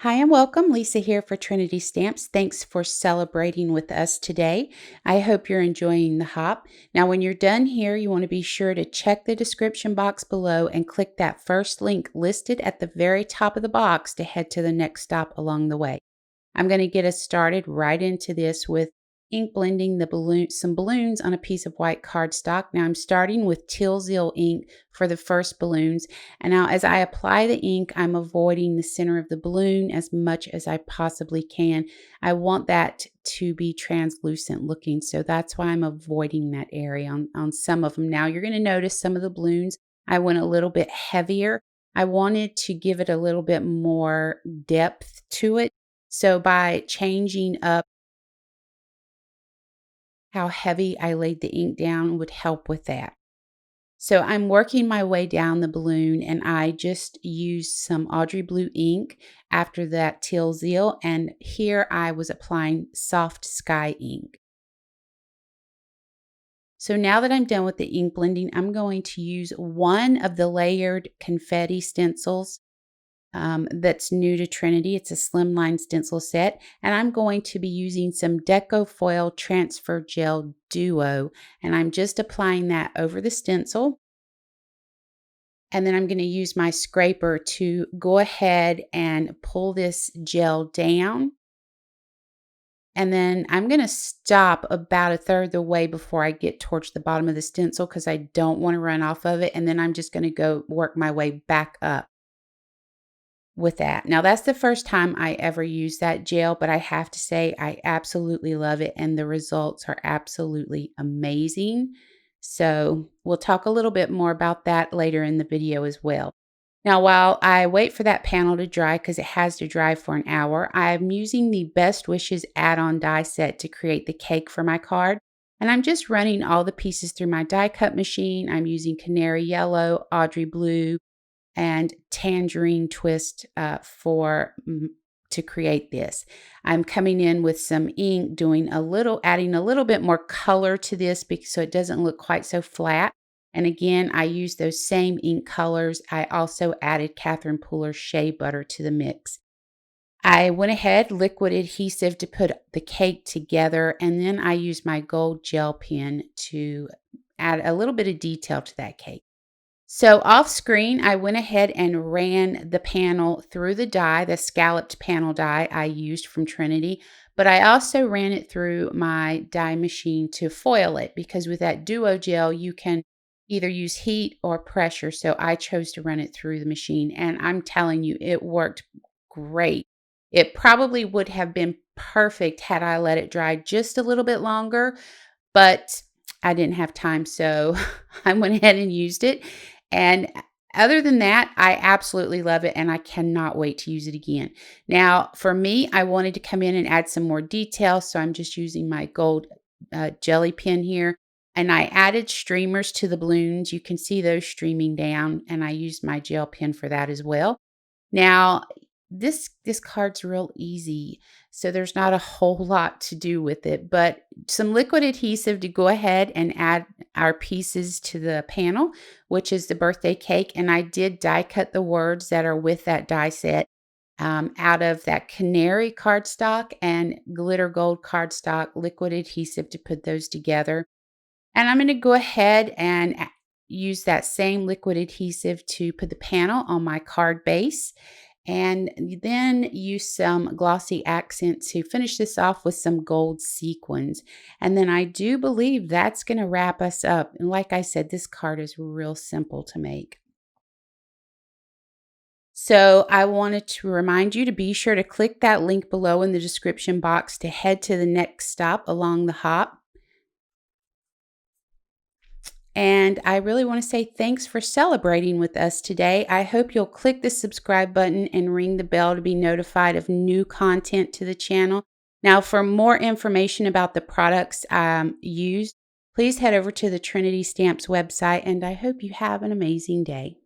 Hi and welcome. Lisa here for Trinity Stamps. Thanks for celebrating with us today. I hope you're enjoying the hop. Now, when you're done here, you want to be sure to check the description box below and click that first link listed at the very top of the box to head to the next stop along the way. I'm going to get us started right into this with ink blending some balloons on a piece of white cardstock. Now I'm starting with Teal ink for the first balloons. And now as I apply the ink, I'm avoiding the center of the balloon as much as I possibly can. I want that to be translucent looking, so that's why I'm avoiding that area on some of them. Now you're going to notice some of the balloons, I went a little bit heavier. I wanted to give it a little bit more depth to it. So by changing up how heavy I laid the ink down would help with that. So I'm working my way down the balloon and I just used some Audrey Blue ink after that Teal, and here I was applying Soft Sky ink. So now that I'm done with the ink blending, I'm going to use one of the layered confetti stencils that's new to Trinity. It's a slimline stencil set, and I'm going to be using some Deco Foil Transfer Gel Duo, and I'm just applying that over the stencil. And then I'm going to use my scraper to go ahead and pull this gel down. And then I'm going to stop about a third of the way before I get towards the bottom of the stencil because I don't want to run off of it. And then I'm just going to go work my way back up with that. Now that's the first time I ever used that gel, but I have to say I absolutely love it and the results are absolutely amazing. So we'll talk a little bit more about that later in the video as well. Now, while I wait for that panel to dry, because it has to dry for an hour, I'm using the Best Wishes add-on die set to create the cake for my card. And I'm just running all the pieces through my die cut machine. I'm using Canary Yellow, Audrey Blue, and Tangerine Twist to create this. I'm coming in with some ink, adding a little bit more color to this so it doesn't look quite so flat. And again, I use those same ink colors. I also added Catherine Pooler's Shea Butter to the mix. I went ahead, liquid adhesive to put the cake together, and then I used my gold gel pen to add a little bit of detail to that cake. So off screen, I went ahead and ran the panel through the die, the scalloped panel die I used from Trinity, but I also ran it through my die machine to foil it because with that Duo gel, you can either use heat or pressure. So I chose to run it through the machine and I'm telling you, it worked great. It probably would have been perfect had I let it dry just a little bit longer, but I didn't have time. So I went ahead and used it. And other than that, I absolutely love it and I cannot wait to use it again. Now, for me, I wanted to come in and add some more detail, so I'm just using my gold jelly pen here. And I added streamers to the balloons. You can see those streaming down, and I used my gel pen for that as well. Now, this card's real easy, so there's not a whole lot to do with it, but some liquid adhesive to go ahead and add our pieces to the panel, which is the birthday cake. And I did die cut the words that are with that die set out of that canary cardstock and glitter gold cardstock liquid adhesive to put those together. And I'm going to go ahead and use that same liquid adhesive to put the panel on my card base. And then use some glossy accent to finish this off with some gold sequins. And then I do believe that's going to wrap us up. And like I said, this card is real simple to make. So I wanted to remind you to be sure to click that link below in the description box to head to the next stop along the hop. And I really want to say thanks for celebrating with us today. I hope you'll click the subscribe button and ring the bell to be notified of new content to the channel. Now, for more information about the products used, please head over to the Trinity Stamps website, and I hope you have an amazing day.